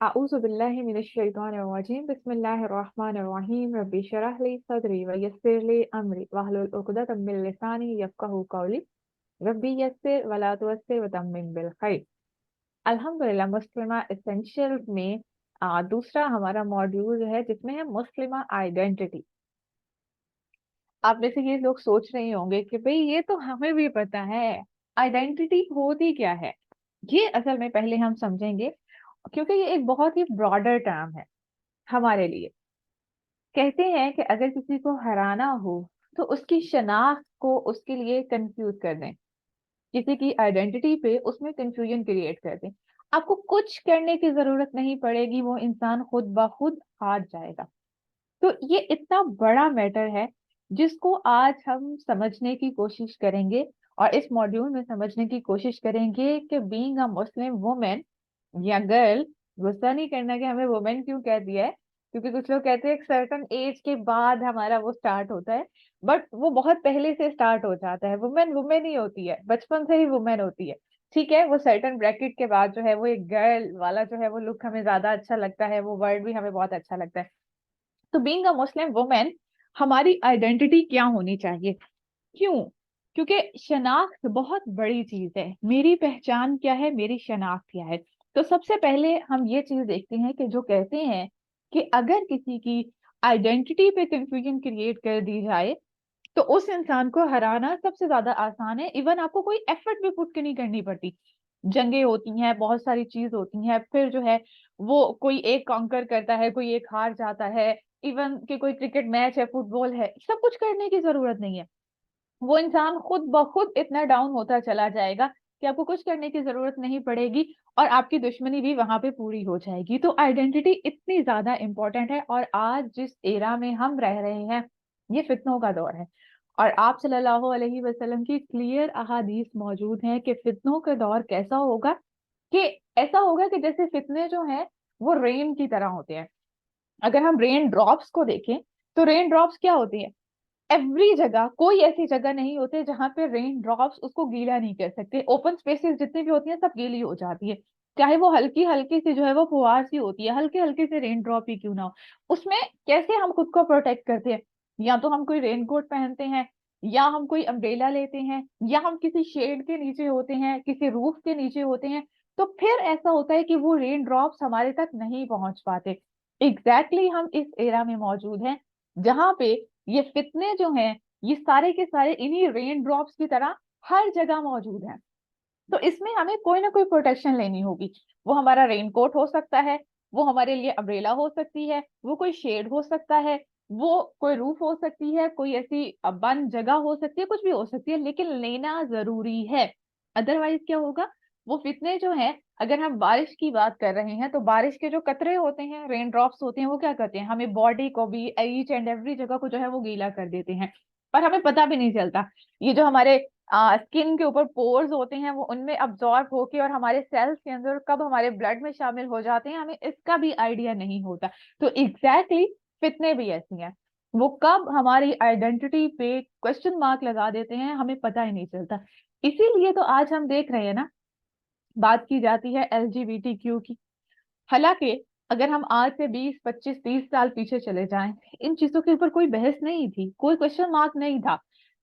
अऊज़ु बिल्लाहि मिनश्शैतानिर्रजीम बिस्मिल्लाहिर्रहमानिर्रहीम रब्बि इश्रह ली सदरी व यस्सिर ली अमरी वहलुल उक़दतम मिन लिसानी यफ़क़हू क़ौली रब्बी यस्सिर वला तुअस्सिर वतम्मिम बिल खैर। अल्हम्दुलिल्लाह मुस्लिमा एसेंशियल्स में दूसरा हमारा मॉड्यूल है जिसमें है मुस्लिमा आइडेंटिटी। आप में से ये लोग सोच रहे होंगे कि भाई ये तो हमें भी पता है, आइडेंटिटी होती क्या है। ये असल में पहले हम समझेंगे, क्योंकि ये एक बहुत ही ब्रॉडर टर्म है हमारे लिए। कहते हैं कि अगर किसी को हराना हो तो उसकी शनाख्त को उसके लिए कंफ्यूज कर दें, किसी की आइडेंटिटी पे उसमें कंफ्यूजन क्रिएट कर दें। आपको कुछ करने की जरूरत नहीं पड़ेगी, वो इंसान खुद ब खुद हार जाएगा। तो ये इतना बड़ा मैटर है जिसको आज हम समझने की कोशिश करेंगे, और इस मॉड्यूल में समझने की कोशिश करेंगे कि बीइंग अ मुस्लिम वुमेन या गर्ल, गुस्सा नहीं करना कि हमें वुमेन क्यों कह दिया है, क्योंकि कुछ लोग कहते हैं एक सर्टन एज के बाद हमारा वो स्टार्ट होता है, बट वो बहुत पहले से स्टार्ट हो जाता है। वुमेन वुमेन ही होती है, बचपन से ही वुमेन होती है। ठीक है, वो सर्टन ब्रैकेट के बाद जो है वो एक गर्ल वाला जो है वो लुक हमें ज्यादा अच्छा लगता है, वो वर्ड भी हमें बहुत अच्छा लगता है। तो बीइंग अ मुस्लिम वुमेन, हमारी आइडेंटिटी क्या होनी चाहिए? क्यों? क्योंकि शनाख्त बहुत बड़ी चीज है। मेरी पहचान क्या है, मेरी शनाख्त क्या है। तो सबसे पहले हम ये चीज देखते हैं कि जो कहते हैं कि अगर किसी की आइडेंटिटी पे कंफ्यूजन क्रिएट कर दी जाए तो उस इंसान को हराना सबसे ज्यादा आसान है। इवन आपको कोई एफर्ट भी पुट नहीं करनी पड़ती। जंगें होती हैं, बहुत सारी चीज होती हैं, फिर जो है वो कोई एक कॉन्कर करता है, कोई एक हार जाता है। इवन कि कोई क्रिकेट मैच है, फुटबॉल है, सब कुछ करने की जरूरत नहीं है। वो इंसान खुद ब खुद इतना डाउन होता चला जाएगा कि आपको कुछ करने की जरूरत नहीं पड़ेगी, और आपकी दुश्मनी भी वहां पे पूरी हो जाएगी। तो आइडेंटिटी इतनी ज्यादा इंपॉर्टेंट है, और आज जिस एरा में हम रह रहे हैं ये फितनों का दौर है। और आप सल्लल्लाहु अलैहि वसल्लम की क्लियर अहादीस मौजूद हैं कि फितनों का दौर कैसा होगा, कि ऐसा होगा कि जैसे फितने जो हैं वो रेन की तरह होते हैं। अगर हम रेन ड्रॉप्स को देखें तो रेन ड्रॉप्स क्या होती है, एवरी जगह, कोई ऐसी जगह नहीं होती जहां पे रेन ड्रॉप्स उसको गीला नहीं कर सकते। ओपन स्पेसेस जितनी भी होती हैं सब गीली हो जाती है, चाहे वो हल्की हल्की सी जो है वो फुहार सी होती है, हल्के हल्के से रेन ड्रॉप ही क्यों ना हो। उसमें कैसे हम खुद को प्रोटेक्ट करते हैं? या तो हम कोई रेन कोट पहनते हैं, या हम कोई अम्ब्रेला लेते हैं, या हम किसी शेड के नीचे होते हैं, किसी रूफ के नीचे होते हैं। तो फिर ऐसा होता है कि वो रेन ड्रॉप्स हमारे तक नहीं पहुंच पाते। एग्जैक्टली हम इस एरा में मौजूद हैं जहां पे ये फितने जो हैं ये सारे के सारे इन्हीं रेन ड्रॉप्स की तरह हर जगह मौजूद हैं। तो इसमें हमें कोई ना कोई प्रोटेक्शन लेनी होगी। वो हमारा रेनकोट हो सकता है, वो हमारे लिए अम्ब्रेला हो सकती है, वो कोई शेड हो सकता है, वो कोई रूफ हो सकती है, कोई ऐसी बंद जगह हो सकती है, कुछ भी हो सकती है, लेकिन लेना जरूरी है। अदरवाइज क्या होगा, वो फितने जो हैं, अगर हम बारिश की बात कर रहे हैं तो बारिश के जो कतरे होते हैं, रेन ड्रॉप्स होते हैं, वो क्या करते हैं, हमें बॉडी को भी ईच एंड एवरी जगह को जो है वो गीला कर देते हैं, और हमें पता भी नहीं चलता। ये जो हमारे स्किन के ऊपर पोर्स होते हैं वो उनमें अब्जॉर्ब होके और हमारे सेल्स के अंदर कब हमारे ब्लड में शामिल हो जाते हैं हमें इसका भी आइडिया नहीं होता। तो एग्जैक्टली फितने भी ऐसी हैं, वो कब हमारी आइडेंटिटी पे क्वेश्चन मार्क लगा देते हैं हमें पता ही नहीं चलता। इसीलिए तो आज हम देख रहे हैं ना, बात की जाती है LGBTQ की। हालांकि अगर हम आज से 20 25 30 साल पीछे चले जाएं, इन चीजों के ऊपर कोई बहस नहीं थी, कोई क्वेश्चन मार्क नहीं था,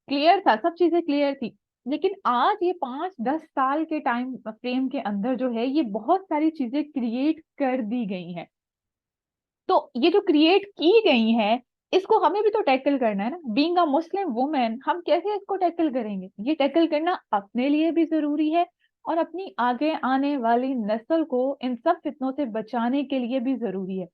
क्लियर था, सब चीजें क्लियर थी। लेकिन आज ये 5 10 साल के टाइम फ्रेम के अंदर जो है ये बहुत सारी चीजें क्रिएट कर दी गई हैं। तो ये जो क्रिएट की गई हैं इसको हमें भी तो टैकल करना है ना। बीइंग अ मुस्लिम वुमेन, हम कैसे इसको टैकल करेंगे? ये टैकल करना अपने लिए भी जरूरी है, और अपनी आगे आने वाली नस्ल को इन सब फितनों से बचाने के लिए भी जरूरी है।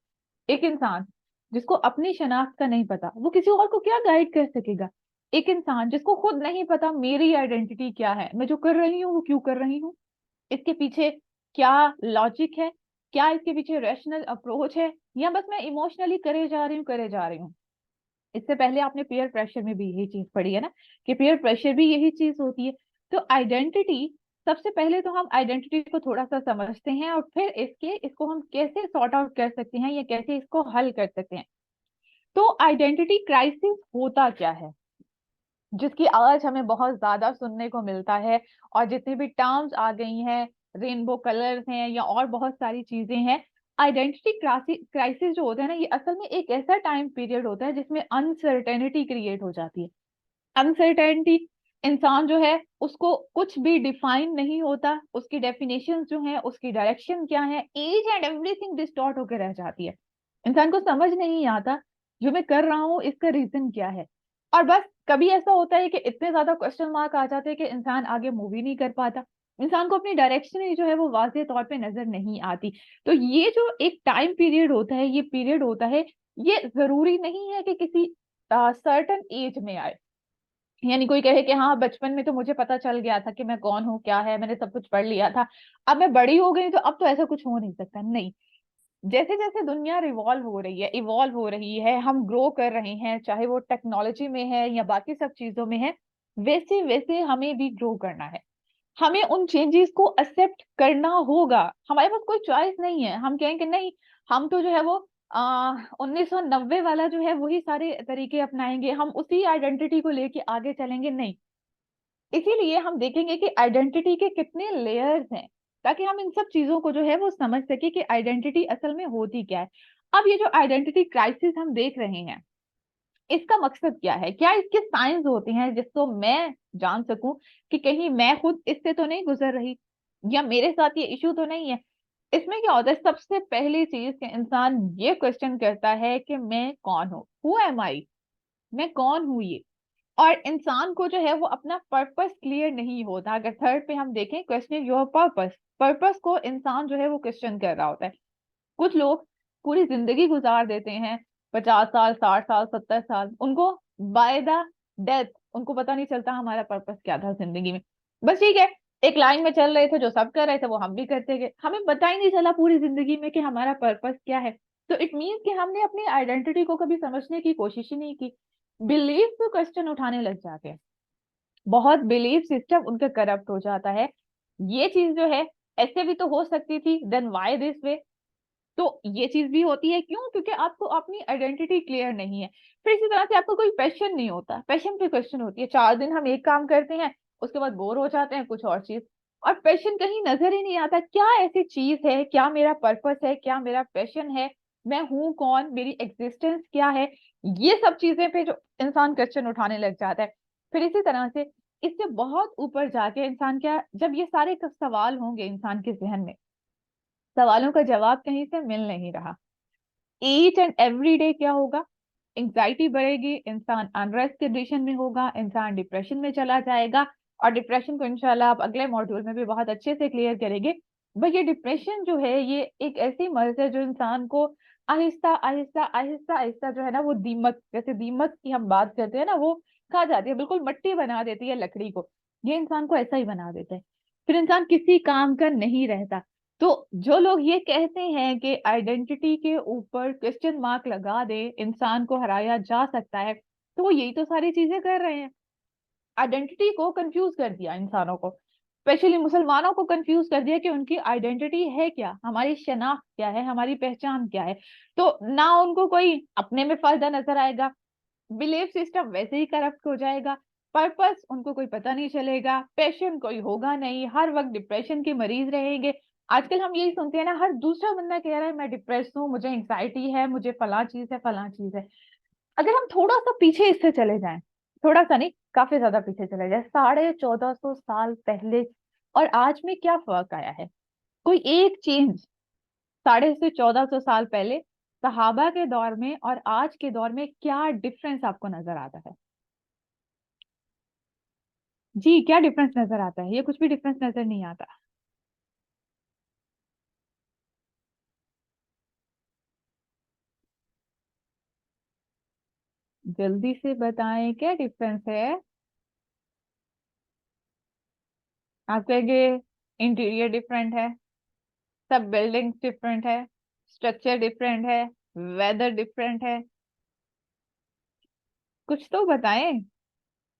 एक इंसान जिसको अपनी शनाख्त का नहीं पता वो किसी और को क्या गाइड कर सकेगा? एक इंसान जिसको खुद नहीं पता मेरी आइडेंटिटी क्या है, मैं जो कर रही हूँ वो क्यों कर रही हूँ, इसके पीछे क्या लॉजिक है, क्या इसके पीछे रैशनल अप्रोच है, या बस मैं इमोशनली करे जा रही हूँ करे जा रही हूँ। इससे पहले आपने पीयर प्रेशर में भी यही चीज पढ़ी है ना, कि पीयर प्रेशर भी यही चीज होती है। तो आइडेंटिटी, सबसे पहले तो हम आइडेंटिटी को थोड़ा सा समझते हैं, और फिर इसको हम कैसे सॉर्ट आउट कर सकते हैं या कैसे इसको हल कर सकते हैं। तो आइडेंटिटी क्राइसिस होता क्या है, जिसकी आज हमें बहुत ज्यादा सुनने को मिलता है, और जितनी भी टर्म्स आ गई हैं, रेनबो कलर्स हैं या और बहुत सारी चीजें हैं, आइडेंटिटी क्राइसिस जो होता है ना, ये असल में एक ऐसा टाइम पीरियड होता है जिसमें अनसर्टेनिटी क्रिएट हो जाती है। अनसर्टेनिटी, इंसान जो है उसको कुछ भी डिफाइन नहीं होता, उसकी डेफिनेशन जो है, उसकी डायरेक्शन क्या है, एज एंड एवरीथिंग डिस्टॉर्ट होकर रह जाती है। इंसान को समझ नहीं आता जो मैं कर रहा हूँ इसका रीजन क्या है। और बस कभी ऐसा होता है कि इतने ज्यादा क्वेश्चन मार्क आ जाते हैं कि इंसान आगे मूव ही नहीं कर पाता, इंसान को अपनी डायरेक्शन ही जो है वो वाज़ेह तौर पे नजर नहीं आती। तो ये जो एक टाइम पीरियड होता है, ये पीरियड होता है, ये जरूरी नहीं है कि किसी सर्टन एज में आए। यानी कोई कहे कि हाँ बचपन में तो मुझे पता चल गया था कि मैं कौन हूँ क्या है, मैंने सब कुछ पढ़ लिया था, अब मैं बड़ी हो गई तो अब तो ऐसा कुछ हो नहीं सकता। नहीं, जैसे जैसे दुनिया रिवॉल्व हो रही है, इवॉल्व हो रही है, हम ग्रो कर रहे हैं, चाहे वो टेक्नोलॉजी में है या बाकी सब चीजों में है, वैसे वैसे हमें भी ग्रो करना है। हमें उन चेंजेस को एक्सेप्ट करना होगा, हमारे पास कोई चॉइस नहीं है। हम कहेंगे नहीं, हम तो जो है वो 1990 वाला जो है वही सारे तरीके अपनाएंगे, हम उसी आइडेंटिटी को लेके आगे चलेंगे, नहीं। इसीलिए हम देखेंगे कि आइडेंटिटी के कितने लेयर्स हैं, ताकि हम इन सब चीजों को जो है वो समझ सके कि आइडेंटिटी असल में होती क्या है। अब ये जो आइडेंटिटी क्राइसिस हम देख रहे हैं, इसका मकसद क्या है, क्या इसके साइंस होते हैं जिसको मैं जान सकूं कि कहीं मैं खुद इससे तो नहीं गुजर रही, या मेरे साथ ये इशू तो नहीं है। इसमें क्या होता है, सबसे पहली चीज कि इंसान ये क्वेश्चन करता है कि मैं कौन हूँ, हु एम आई, मैं कौन हूँ ये। और इंसान को जो है वो अपना पर्पस क्लियर नहीं होता। अगर थर्ड पे हम देखें, क्वेश्चन योर पर्पस, पर्पस को इंसान जो है वो क्वेश्चन कर रहा होता है। कुछ लोग पूरी जिंदगी गुजार देते हैं, 50 साल, 60 साल, 70 साल, उनको बाय द डेथ उनको पता नहीं चलता हमारा पर्पस क्या था जिंदगी में। बस ठीक है, एक लाइन में चल रहे थे, जो सब कर रहे थे वो हम भी करते गए, हमें पता ही नहीं चला पूरी जिंदगी में कि हमारा पर्पस क्या है। तो इट मीन्स कि हमने अपनी आइडेंटिटी को कभी समझने की कोशिश ही नहीं की। बिलीफ पे क्वेश्चन उठाने लग जाते हैं, बहुत बिलीफ सिस्टम उनका करप्ट हो जाता है। ये चीज जो है ऐसे भी तो हो सकती थी, देन व्हाई दिस वे। तो ये चीज भी होती है, क्यों? क्योंकि आपको अपनी आइडेंटिटी क्लियर नहीं है। फिर इसी तरह से आपको कोई पैशन नहीं होता, पैशन पे क्वेश्चन होती है, 4 दिन हम एक काम करते हैं, उसके बाद बोर हो जाते हैं कुछ और चीज, और पैशन कहीं नजर ही नहीं आता, क्या ऐसी चीज है, क्या मेरा पर्पस है, क्या मेरा पैशन है, मैं हूं कौन, मेरी एग्जिस्टेंस क्या है। ये सब चीजें पे जो इंसान क्वेश्चन उठाने लग जाता है। फिर इसी तरह से इससे बहुत ऊपर जाके इंसान क्या, जब ये सारे सवाल होंगे इंसान के जहन में, सवालों का जवाब कहीं से मिल नहीं रहा, ईच एंड एवरी डे क्या होगा, एंग्जाइटी बढ़ेगी, इंसान अनरेस्ट कंडीशन में होगा, इंसान डिप्रेशन में चला जाएगा। और डिप्रेशन को इंशाल्लाह आप अगले मॉड्यूल में भी बहुत अच्छे से क्लियर करेंगे। भाई ये डिप्रेशन जो है ये एक ऐसी मर्ज है जो इंसान को आहिस्ता आहिस्ता आहिस्ता आहिस्ता जो है ना, वो दीमक, जैसे दीमक की हम बात करते हैं ना, वो खा जाती है, बिल्कुल मट्टी बना देती है लकड़ी को, ये इंसान को ऐसा ही बना देता है। फिर इंसान किसी काम का नहीं रहता। तो जो लोग ये कहते हैं कि आइडेंटिटी के ऊपर क्वेश्चन मार्क लगा दे इंसान को हराया जा सकता है, तो वो यही तो सारी चीजें कर रहे हैं। आइडेंटिटी को कंफ्यूज कर दिया इंसानों को, स्पेशली मुसलमानों को कंफ्यूज कर दिया कि उनकी आइडेंटिटी है क्या, हमारी शनाख्त क्या है, हमारी पहचान क्या है। तो ना उनको कोई अपने में फायदा नजर आएगा, बिलीफ सिस्टम वैसे ही करप्ट हो जाएगा, पर्पस उनको कोई पता नहीं चलेगा, पैशन कोई होगा नहीं, हर वक्त डिप्रेशन के मरीज रहेंगे। आजकल हम यही सुनते हैं ना, हर दूसरा बंदा कह रहा है मैं डिप्रेस हूँ, मुझे एंग्जाइटी है, मुझे फला चीज है, फला चीज है। अगर हम थोड़ा सा पीछे इससे चले जाएं, थोड़ा सा नहीं, काफी ज्यादा पीछे चले जाए, 1450 साल पहले और आज में क्या फर्क आया है, कोई एक चेंज, 1450 साल पहले सहाबा के दौर में और आज के दौर में क्या डिफरेंस आपको नजर आता है? जी, क्या डिफरेंस नजर आता है? ये कुछ भी डिफरेंस नजर नहीं आता। जल्दी से बताएं क्या डिफरेंस है। आप कहेंगे इंटीरियर डिफरेंट है, सब बिल्डिंग्स डिफरेंट है, स्ट्रक्चर डिफरेंट है, वेदर डिफरेंट है, कुछ तो बताएं।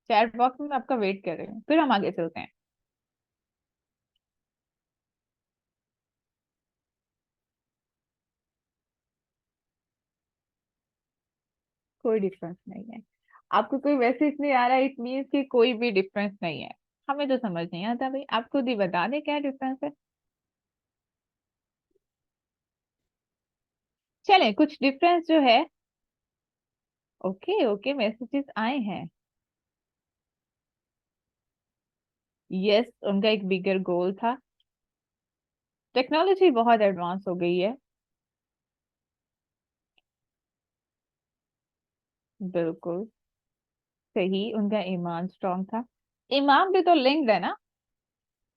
चैट बॉक्स में आपका वेट कर रहे हैं, फिर हम आगे चलते हैं। कोई डिफरेंस नहीं है, आपको कोई मैसेज नहीं आ रहा, इट मीन्स कि कोई भी डिफरेंस नहीं है। हमें तो समझ नहीं आता भाई, आप खुद ही बता दें क्या डिफरेंस है। चले कुछ डिफरेंस जो है। ओके ओके, मैसेजेस आए हैं। यस, उनका एक बिगर गोल था। टेक्नोलॉजी बहुत एडवांस हो गई है। बिल्कुल सही, उनका ईमान स्ट्रांग था। ईमान भी तो लिंक्ड है ना।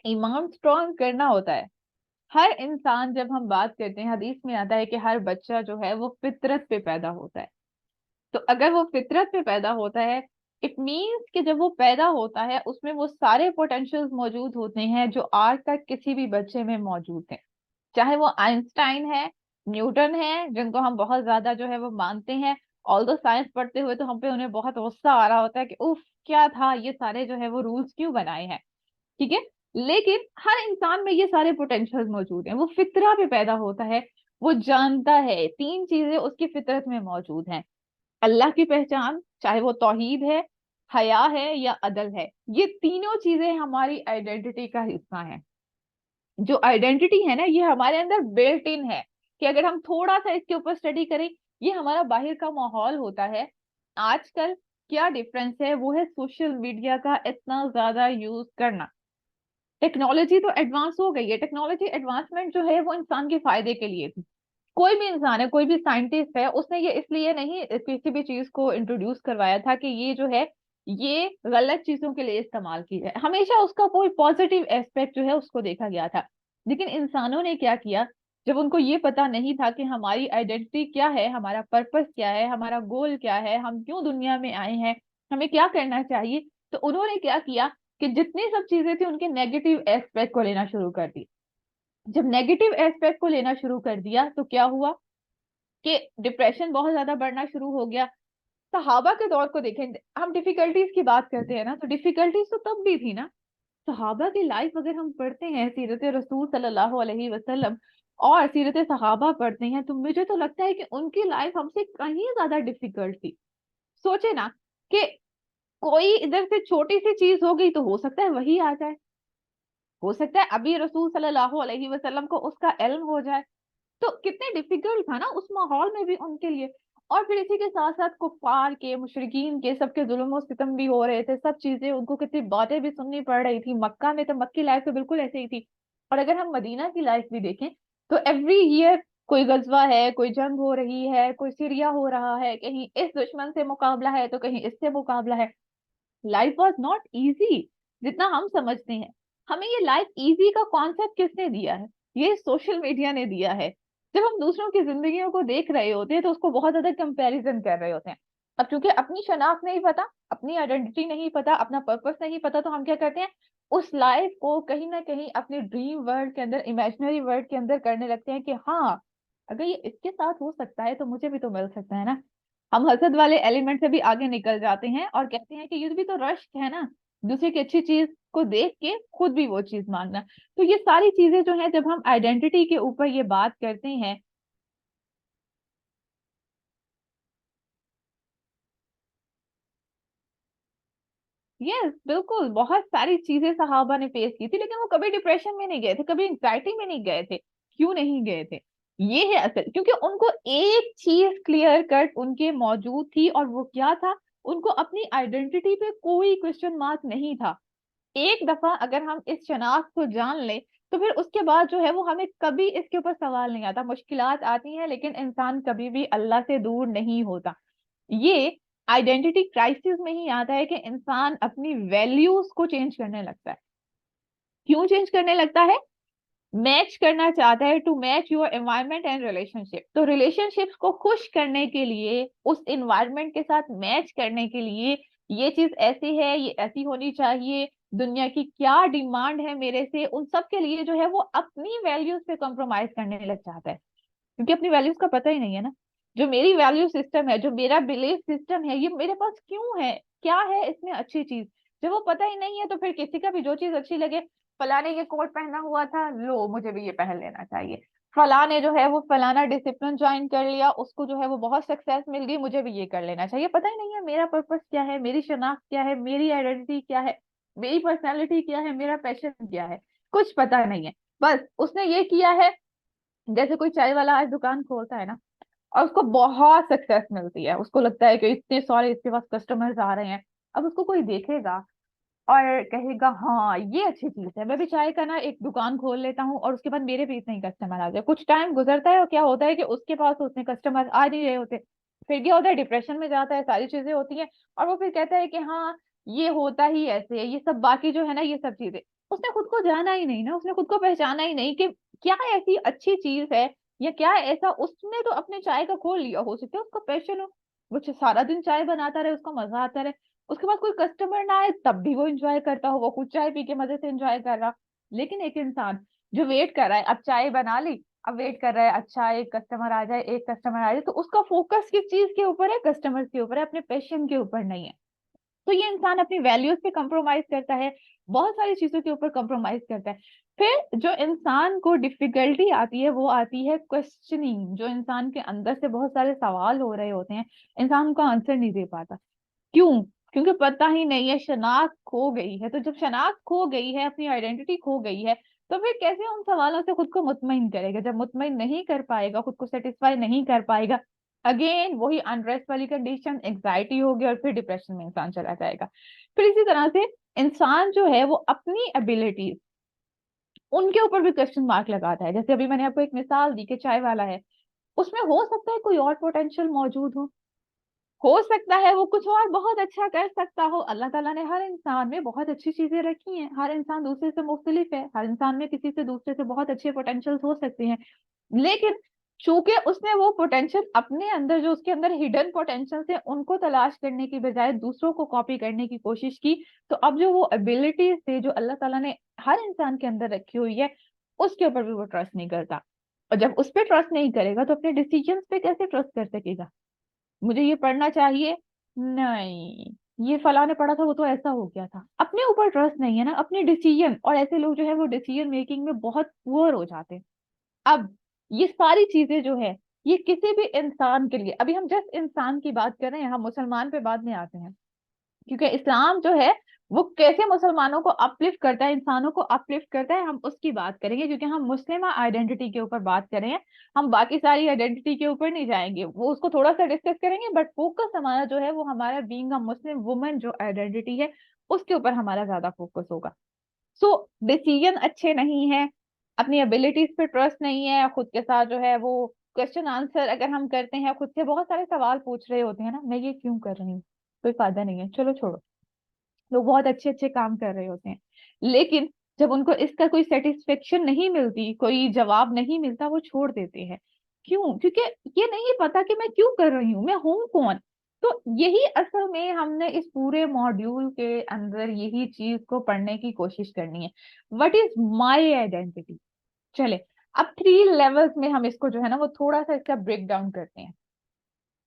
ईमान स्ट्रांग करना होता है। हर इंसान, जब हम बात करते हैं, हदीस में आता है कि हर बच्चा जो है वो फितरत पे पैदा होता है। तो अगर वो फितरत पे पैदा होता है, इट मीन्स कि जब वो पैदा होता है उसमें वो सारे पोटेंशियल्स मौजूद होते हैं जो आज तक किसी भी बच्चे में मौजूद हैं। चाहे वो आइंस्टाइन है, न्यूटन है, जिनको हम बहुत ज्यादा जो है वो मानते हैं। ऑल्दो साइंस पढ़ते हुए तो हम पे उन्हें बहुत गुस्सा आ रहा होता है कि उफ, क्या था ये सारे जो है वो रूल्स क्यों बनाए हैं। ठीक है। लेकिन हर इंसान में ये सारे पोटेंशियल मौजूद हैं, वो फितरा पे पैदा होता है। वो जानता है, तीन चीजें उसकी फितरत में मौजूद हैं। अल्लाह की पहचान, चाहे वो तौहीद है, हया है या अदल है, ये तीनों चीजें हमारी आइडेंटिटी का हिस्सा हैं। जो आइडेंटिटी है ना, ये हमारे अंदर बिल्ट इन है। कि अगर हम थोड़ा सा इसके ऊपर स्टडी करें, ये हमारा बाहर का माहौल होता है। आजकल क्या डिफरेंस है, वो है सोशल मीडिया का इतना ज्यादा यूज करना। टेक्नोलॉजी तो एडवांस हो गई है, टेक्नोलॉजी एडवांसमेंट जो है वो इंसान के फायदे के लिए थी। कोई भी इंसान है, कोई भी साइंटिस्ट है, उसने ये इसलिए नहीं किसी भी चीज को इंट्रोड्यूस करवाया था कि ये जो है ये गलत चीजों के लिए इस्तेमाल की जाए। हमेशा उसका कोई पॉजिटिव एस्पेक्ट जो है उसको देखा गया था। लेकिन इंसानों ने क्या किया, जब उनको ये पता नहीं था कि हमारी आइडेंटिटी क्या है, हमारा पर्पस क्या है, हमारा गोल क्या है, हम क्यों दुनिया में आए हैं, हमें क्या करना चाहिए, तो उन्होंने क्या किया कि जितनी सब चीजें थी उनके नेगेटिव एस्पेक्ट को लेना शुरू कर दी। जब नेगेटिव एस्पेक्ट को लेना शुरू कर दिया तो क्या हुआ कि डिप्रेशन बहुत ज्यादा बढ़ना शुरू हो गया। सहाबा के दौर को देखें, हम डिफिकल्टीज की बात करते हैं ना, तो डिफिकल्टीज तो तब भी थी ना। सहाबा की लाइफ अगर हम पढ़ते हैं, सीरत रसूल सल्लल्लाहु अलैहि वसल्लम और सीरत सहाबा पढ़ते हैं, तो मुझे तो लगता है कि उनकी लाइफ हमसे कहीं ज्यादा डिफिकल्ट थी। सोचे ना कि कोई इधर से छोटी सी चीज हो गई तो हो सकता है वही आ जाए, हो सकता है अभी रसूल सल्लल्लाहु अलैहि वसल्लम को उसका इल्म हो जाए। तो कितने डिफिकल्ट था ना उस माहौल में भी उनके लिए। और फिर इसी के साथ साथ कुफार के, मुशरिकीन के, सबके जुल्म और सितम भी हो रहे थे, सब चीजें उनको कितनी बातें भी सुननी पड़ रही थी। मक्का में तो मक्की लाइफ तो बिल्कुल ऐसे ही थी। और अगर हम मदीना की लाइफ भी देखें, तो एवरी ईयर कोई गजवा है, कोई जंग हो रही है, कोई सीरिया हो रहा है, कहीं इस दुश्मन से मुकाबला है तो कहीं इससे मुकाबला है। लाइफ वॉज नॉट इजी जितना हम समझते हैं। हमें ये लाइफ इजी का कॉन्सेप्ट किसने दिया है? ये सोशल मीडिया ने दिया है। जब हम दूसरों की जिंदगियों को देख रहे होते हैं तो उसको बहुत ज्यादा कंपैरिजन कर रहे होते हैं। अब चूंकि अपनी शनाख्त नहीं पता, अपनी आइडेंटिटी नहीं पता, अपना पर्पस नहीं पता, तो हम क्या करते हैं, उस लाइफ को कहीं ना कहीं अपने ड्रीम वर्ल्ड के अंदर, इमेजिनरी वर्ल्ड के अंदर करने लगते हैं कि हाँ, अगर ये इसके साथ हो सकता है तो मुझे भी तो मिल सकता है ना। हम हसद वाले एलिमेंट से भी आगे निकल जाते हैं और कहते हैं कि ये भी तो रश है ना, दूसरे की अच्छी चीज को देख के खुद भी वो चीज मांगना। तो ये सारी चीजें जो है, जब हम आइडेंटिटी के ऊपर ये बात करते हैं। यस बिल्कुल, बहुत सारी चीजें सहाबा ने फेस की थी, लेकिन वो कभी डिप्रेशन में नहीं गए थे, कभी एंग्जाइटी में नहीं गए थे। क्यों नहीं गए थे? ये है असल, क्योंकि उनको एक चीज क्लियर कट उनके मौजूद थी, और वो क्या था, उनको अपनी आइडेंटिटी पे कोई क्वेश्चन मार्क नहीं था। एक दफा अगर हम इस शनाख्त को जान लें, तो फिर उसके बाद जो है वो हमें कभी इसके ऊपर सवाल नहीं आता। मुश्किलात आती हैं लेकिन इंसान कभी भी अल्लाह से दूर नहीं होता। ये आइडेंटिटी क्राइसिस में ही आता है कि इंसान अपनी वैल्यूज को चेंज करने लगता है। क्यों चेंज करने लगता है? मैच करना चाहता है, to match your environment and relationship. तो रिलेशनशिप्स को खुश करने के लिए, उस एनवायरमेंट के साथ मैच करने के लिए, ये चीज ऐसी है, ये ऐसी होनी चाहिए, दुनिया की क्या डिमांड है मेरे से, उन सब के लिए जो है वो अपनी वैल्यूज पे कॉम्प्रोमाइज करने लग जाता है। क्योंकि अपनी वैल्यूज का पता ही नहीं है ना। जो मेरी वैल्यू सिस्टम है, जो मेरा बिलीफ सिस्टम है, ये मेरे पास क्यों है, क्या है इसमें अच्छी चीज, जब वो पता ही नहीं है तो फिर किसी का भी जो चीज अच्छी लगे, फलाने ये कोट पहना हुआ था, लो मुझे भी ये पहन लेना चाहिए। फलाने जो है वो फलाना डिसिप्लिन ज्वाइन कर लिया, उसको जो है वो बहुत सक्सेस मिल गई, मुझे भी ये कर लेना चाहिए। पता ही नहीं है मेरा पर्पस क्या है, मेरी शनाख्त क्या है, मेरी आइडेंटिटी क्या है, मेरी पर्सनैलिटी क्या है, मेरा पैशन क्या है, कुछ पता नहीं है। बस उसने ये किया है, जैसे कोई चाय वाला आज दुकान खोलता है ना, और उसको बहुत सक्सेस मिलती है, उसको लगता है कि इतने सारे इसके पास कस्टमर्स आ रहे हैं। अब उसको कोई देखेगा और कहेगा हाँ ये अच्छी चीज है, मैं भी चाय का ना एक दुकान खोल लेता हूँ, और उसके बाद मेरे भी इतने ही कस्टमर आ जाए। कुछ टाइम गुजरता है और क्या होता है कि उसके पास उतने कस्टमर आ नहीं रहे होते। फिर क्या होता है, डिप्रेशन में जाता है, सारी चीजें होती हैं। और वो फिर कहता है कि हाँ ये होता ही ऐसे है, ये सब बाकी जो है ना ये सब चीजें। उसने खुद को जाना ही नहीं ना, उसने खुद को पहचाना ही नहीं कि क्या ऐसी अच्छी चीज है, या क्या ऐसा। उसने तो अपने चाय का खोल लिया, हो सकता है उसका पैशन हो, वो सारा दिन चाय बनाता रहे, उसको मजा आता रहे, उसके पास कोई कस्टमर ना आए तब भी वो एंजॉय करता हो, वो खुद चाय पी के मजे से एंजॉय कर रहा। लेकिन एक इंसान जो वेट कर रहा है, अब चाय बना ली, अब वेट कर रहा है अच्छा एक कस्टमर आ जाए, एक कस्टमर आ जाए, तो उसका फोकस किस चीज के ऊपर है, कस्टमर के ऊपर है, अपने पैशन के ऊपर नहीं है। तो ये इंसान अपनी वैल्यूज पे कंप्रोमाइज करता है, बहुत सारी चीजों के ऊपर कंप्रोमाइज करता है। फिर जो इंसान को डिफिकल्टी आती है वो आती है क्वेश्चनिंग, जो इंसान के अंदर से बहुत सारे सवाल हो रहे होते हैं, इंसान उनका आंसर नहीं दे पाता। क्यों? क्योंकि पता ही नहीं है, शनाख्त खो गई है। तो जब शनाख्त खो गई है, अपनी आइडेंटिटी खो गई है, तो फिर कैसे उन सवालों से खुद को मुतमईन करेगा? जब मुतमईन नहीं कर पाएगा, खुद को सेटिस्फाई नहीं कर पाएगा, अगेन वही अनरेस्ट वाली कंडीशन, एंग्जाइटी होगी, और फिर डिप्रेशन में इंसान चला जाएगा। फिर इसी तरह से इंसान जो है वो अपनी एबिलिटीज, उनके ऊपर भी क्वेश्चन मार्क लगाता है। जैसे अभी मैंने आपको एक मिसाल दी कि चाय वाला है, उसमें हो सकता है कोई और पोटेंशियल मौजूद हो सकता है वो कुछ और बहुत अच्छा कर सकता हो। अल्लाह ताला ने हर इंसान में बहुत अच्छी चीजें रखी हैं, हर इंसान दूसरे से मुख्तलिफ है, हर इंसान में किसी से दूसरे से बहुत अच्छे पोटेंशियल हो सकते हैं। लेकिन चूंकि उसने वो पोटेंशियल अपने अंदर, जो उसके अंदर हिडन पोटेंशियल थे, उनको तलाश करने की बजाय दूसरों को कॉपी करने की कोशिश की, तो अब जो वो एबिलिटीज थे जो अल्लाह ताला ने हर इंसान के अंदर रखी हुई है, उसके ऊपर भी वो ट्रस्ट नहीं करता। और जब उस पर ट्रस्ट नहीं करेगा तो अपने डिसीजंस पे कैसे ट्रस्ट कर सकेगा? मुझे ये पढ़ना चाहिए, नहीं ये फला ने पढ़ा था वो तो ऐसा हो गया था, अपने ऊपर ट्रस्ट नहीं है ना, अपने डिसीजन। और ऐसे लोग जो है वो डिसीजन मेकिंग में बहुत पुअर हो जाते हैं। अब ये सारी चीजें जो है, ये किसी भी इंसान के लिए, अभी हम जस्ट इंसान की बात कर रहे हैं, हम मुसलमान पे बाद में आते हैं, क्योंकि इस्लाम जो है वो कैसे मुसलमानों को अपलिफ्ट करता है, इंसानों को अपलिफ्ट करता है, हम उसकी बात करेंगे, क्योंकि हम मुस्लिम आइडेंटिटी के ऊपर बात कर रहे हैं। हम बाकी सारी आइडेंटिटी के ऊपर नहीं जाएंगे, वो उसको थोड़ा सा डिस्कस करेंगे, बट फोकस हमारा जो है वो हमारा बीइंग अ मुस्लिम वुमन जो आइडेंटिटी है, उसके ऊपर हमारा ज्यादा फोकस होगा। सो डिसीजन अच्छे नहीं है, अपनी एबिलिटीज पे ट्रस्ट नहीं है, खुद के साथ जो है वो क्वेश्चन आंसर अगर हम करते हैं, खुद से बहुत सारे सवाल पूछ रहे होते हैं ना, मैं ये क्यों कर रही हूँ, कोई फायदा नहीं है, चलो छोड़ो। लोग बहुत अच्छे अच्छे काम कर रहे होते हैं, लेकिन जब उनको इसका कोई सेटिस्फेक्शन नहीं मिलती, कोई जवाब नहीं मिलता, वो छोड़ देते हैं। क्यों? क्योंकि ये नहीं पता कि मैं क्यों कर रही हूँ, मैं हूं कौन। तो यही असल में हमने इस पूरे मॉड्यूल के अंदर यही चीज को पढ़ने की कोशिश करनी है, व्हाट इज माई आइडेंटिटी। चले, अब 3 लेवल्स में हम इसको जो है ना वो थोड़ा सा इसका ब्रेक डाउन करते हैं।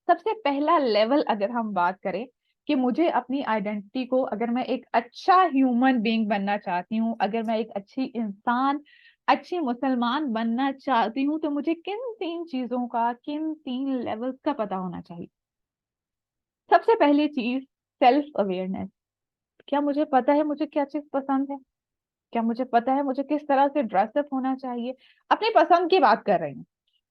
सबसे पहला लेवल अगर हम बात करें कि मुझे अपनी आइडेंटिटी को, अगर मैं एक अच्छा ह्यूमन बीइंग बनना चाहती हूँ, अगर मैं एक अच्छी इंसान, अच्छी मुसलमान बनना चाहती हूँ, तो मुझे किन 3 चीजों का, किन 3 लेवल्स का पता होना चाहिए। सबसे पहली चीज, सेल्फ अवेयरनेस। क्या मुझे पता है मुझे क्या चीज पसंद है? क्या मुझे पता है मुझे किस तरह से ड्रेसअप होना चाहिए? अपनी पसंद की बात कर रही हूँ,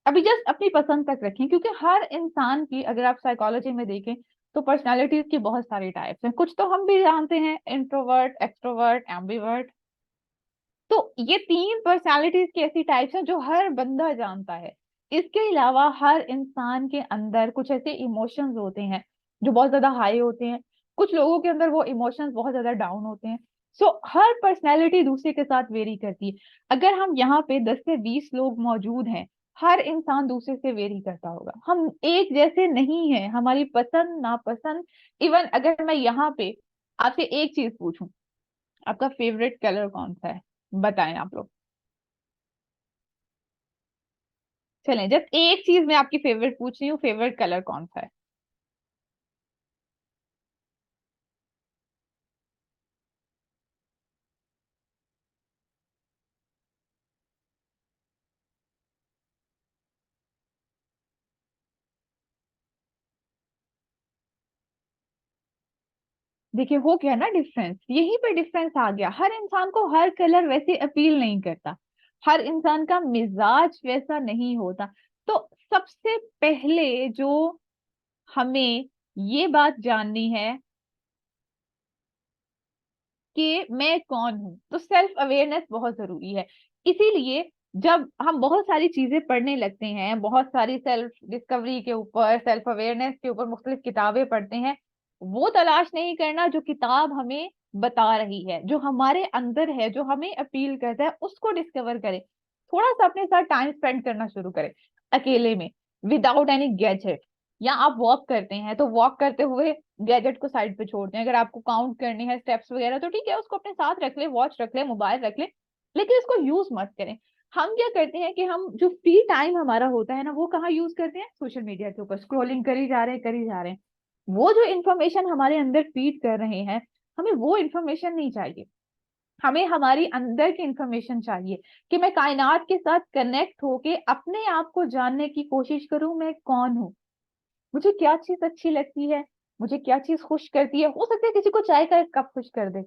अभी जस्ट अपनी पसंद तक रखें, क्योंकि हर इंसान की, अगर आप साइकोलॉजी में देखें, तो पर्सनालिटीज की बहुत सारी टाइप्स हैं। कुछ तो हम भी जानते हैं, इंट्रोवर्ट, एक्सट्रोवर्ट, एम्बीवर्ट। तो ये 3 पर्सनालिटीज की ऐसी टाइप्स हैं जो हर बंदा जानता है। इसके अलावा हर इंसान के अंदर कुछ ऐसे इमोशंस होते हैं जो बहुत ज्यादा हाई होते हैं, कुछ लोगों के अंदर वो इमोशंस बहुत ज्यादा डाउन होते हैं। सो हर पर्सनैलिटी दूसरे के साथ वेरी करती है। अगर हम यहाँ पे 10 से 20 लोग मौजूद हैं, हर इंसान दूसरे से वेरी करता होगा, हम एक जैसे नहीं है, हमारी पसंद नापसंद। इवन अगर मैं यहाँ पे आपसे एक चीज पूछूं, आपका फेवरेट कलर कौन सा है, बताएं आप लोग। चलें, जस्ट एक चीज मैं आपकी फेवरेट पूछ रही हूँ, फेवरेट कलर कौन सा है? देखिए हो गया ना डिफरेंस, यहीं पे डिफरेंस आ गया। हर इंसान को हर कलर वैसे अपील नहीं करता, हर इंसान का मिजाज वैसा नहीं होता। तो सबसे पहले जो हमें ये बात जाननी है कि मैं कौन हूं, तो सेल्फ अवेयरनेस बहुत जरूरी है। इसीलिए जब हम बहुत सारी चीजें पढ़ने लगते हैं, बहुत सारी सेल्फ डिस्कवरी के ऊपर, सेल्फ अवेयरनेस के ऊपर मुख्तलिफ किताबें पढ़ते हैं, वो तलाश नहीं करना जो किताब हमें बता रही है, जो हमारे अंदर है, जो हमें अपील करता है, उसको डिस्कवर करें। थोड़ा सा अपने साथ टाइम स्पेंड करना शुरू करें, अकेले में, विदाउट एनी गैजेट। या आप वॉक करते हैं तो वॉक करते हुए गैजेट को साइड पे छोड़ दें। अगर आपको काउंट करनी है स्टेप्स वगैरह तो ठीक है, उसको अपने साथ रख ले, वॉच रख ले, मोबाइल रख ले, लेकिन इसको यूज मत करें। हम क्या करते हैं कि हम जो फ्री टाइम हमारा होता है ना, वो कहाँ यूज करते हैं? सोशल मीडिया के ऊपर स्क्रॉलिंग करी जा रहे हैं, करी जा रहे हैं। वो जो इन्फॉर्मेशन हमारे अंदर फीड कर रहे हैं, हमें वो इन्फॉर्मेशन नहीं चाहिए। हमें हमारी अंदर की इंफॉर्मेशन चाहिए कि मैं कायनात के साथ कनेक्ट होके अपने आप को जानने की कोशिश करूं, मैं कौन हूं, मुझे क्या चीज अच्छी लगती है, मुझे क्या चीज खुश करती है। हो सकता है किसी को चाय का एक कप खुश कर दे,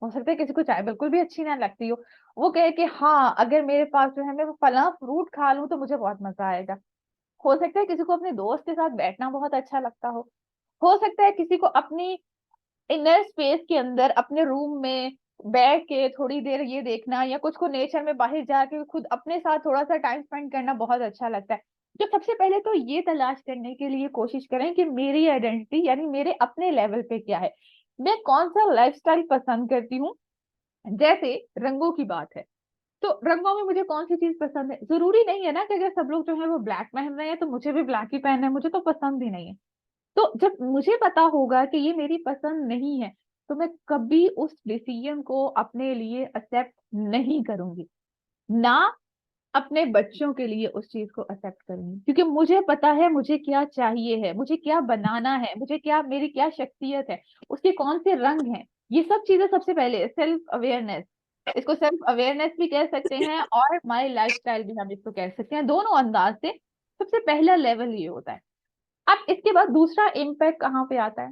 हो सकता है किसी को चाय बिल्कुल भी अच्छी ना लगती वो कहे कि हाँ, अगर मेरे पास जो है मैं वो फला फ्रूट खा लूं तो मुझे बहुत मजा आएगा। हो सकता है किसी को अपने दोस्त के साथ बैठना बहुत अच्छा लगता हो सकता है किसी को अपनी इनर स्पेस के अंदर अपने रूम में बैठ के थोड़ी देर ये देखना, या कुछ को नेचर में बाहर जाके खुद अपने साथ थोड़ा सा टाइम स्पेंड करना बहुत अच्छा लगता है। तो सबसे पहले तो ये तलाश करने के लिए कोशिश करें कि मेरी आइडेंटिटी यानी मेरे अपने लेवल पे क्या है, मैं कौन सा लाइफस्टाइल पसंद करती हूँ। जैसे रंगों की बात है, तो रंगों में मुझे कौन सी चीज पसंद है? जरूरी नहीं है ना कि अगर सब लोग जो है वो ब्लैक पहन रहे हैं तो मुझे भी ब्लैक ही पहनना है, मुझे तो पसंद ही नहीं है। तो जब मुझे पता होगा कि ये मेरी पसंद नहीं है, तो मैं कभी उस डिसीजन को अपने लिए एक्सेप्ट नहीं करूंगी, ना अपने बच्चों के लिए उस चीज को एक्सेप्ट करूंगी, क्योंकि मुझे पता है मुझे क्या चाहिए है, मुझे क्या बनाना है, मुझे क्या, मेरी क्या शख्सियत है, उसके कौन से रंग हैं। ये सब चीजें सबसे पहले सेल्फ अवेयरनेस, इसको सेल्फ अवेयरनेस भी कह सकते हैं और माई लाइफस्टाइल भी हम इसको कह सकते हैं, दोनों अंदाज से। सबसे पहला लेवल ये होता है। अब इसके बाद दूसरा इम्पैक्ट कहाँ पे आता है?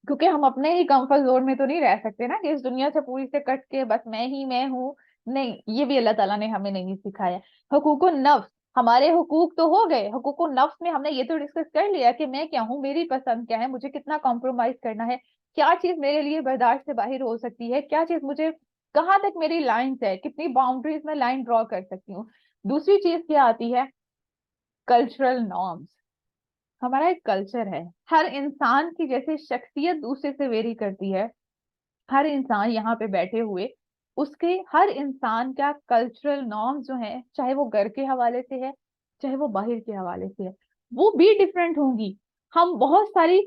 क्योंकि हम अपने ही कंफर्ट जोन में तो नहीं रह सकते ना, कि इस दुनिया से पूरी से कट के बस मैं ही मैं हूँ। नहीं, ये भी अल्लाह ताला ने हमें नहीं सिखाया। हुकूक नफ्स, हमारे हुकूक तो हो गए, हुकूक नफ्स में हमने ये तो डिस्कस कर लिया कि मैं क्या हूँ, मेरी पसंद क्या है, मुझे कितना कॉम्प्रोमाइज करना है, क्या चीज मेरे लिए बर्दाश्त से बाहर हो सकती है, क्या चीज मुझे, कहाँ तक मेरी लाइंस है, कितनी बाउंड्रीज में लाइन ड्रॉ कर सकती हूँ। दूसरी चीज क्या आती है? Cultural norms. हमारा एक कल्चर है, हर इंसान की जैसे शख्सियत दूसरे से वेरी करती है, हर इंसान यहाँ पे बैठे हुए, उसके हर इंसान का कल्चरल नॉर्म जो है, चाहे वो घर के हवाले से है, चाहे वो बाहर के हवाले से है, वो भी डिफरेंट होंगी। हम बहुत सारी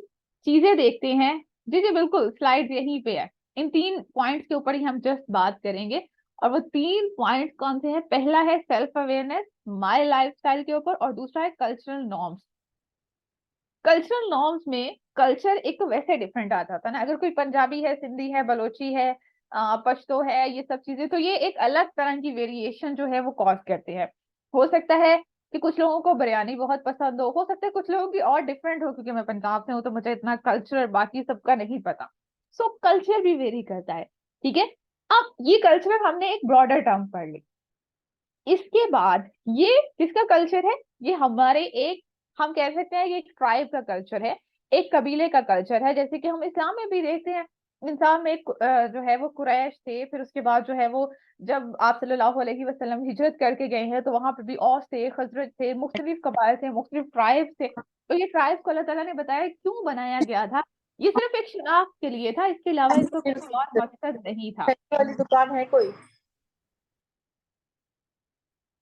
चीजें देखते हैं। जी जी बिल्कुल, स्लाइड यहीं पे है। इन 3 पॉइंट्स के ऊपर ही हम जस्ट बात करेंगे। और वो 3 पॉइंट कौन से हैं? पहला है सेल्फ अवेयरनेस माय लाइफस्टाइल के ऊपर, और दूसरा है कल्चरल नॉर्म्स। कल्चरल नॉर्म्स में कल्चर एक तो वैसे डिफरेंट आ जाता है ना, अगर कोई पंजाबी है, सिंधी है, बलोची है, पश्तो है, ये सब चीजें, तो ये एक अलग तरह की वेरिएशन जो है वो कॉज करते हैं। हो सकता है कि कुछ लोगों को बिरयानी बहुत पसंद हो सकता है कुछ लोगों की और डिफरेंट हो, क्योंकि मैं पंजाब से हूँ तो मुझे इतना कल्चर बाकी सबका नहीं पता। सो कल्चर भी वेरी करता है, ठीक है। अब ये कल्चर हमने एक ब्रॉडर टर्म पढ़ ली। इसके बाद ये किसका कल्चर है? ये हमारे एक, हम कह सकते हैं कि एक ट्राइब का कल्चर है, एक कबीले का कल्चर है। जैसे कि हम इस्लाम में भी देखते हैं, इंसान में एक जो है वो कुरैश थे, फिर उसके बाद जो है वो जब आप सल्लल्लाहु अलैहि वसल्लम हिजरत करके गए हैं तो वहां पे भी औस थे, खजरज थे, मुख्तलिफ कबाइल थे, मुख्तलिफ ट्राइब थे। तो ये ट्राइब को अल्लाह ताला ने बताया क्यों बनाया गया था। ये सिर्फ एक शनाख्त के लिए था, इसके अलावा इसका कोई और मकसद नहीं था। वाली दुकान है कोई?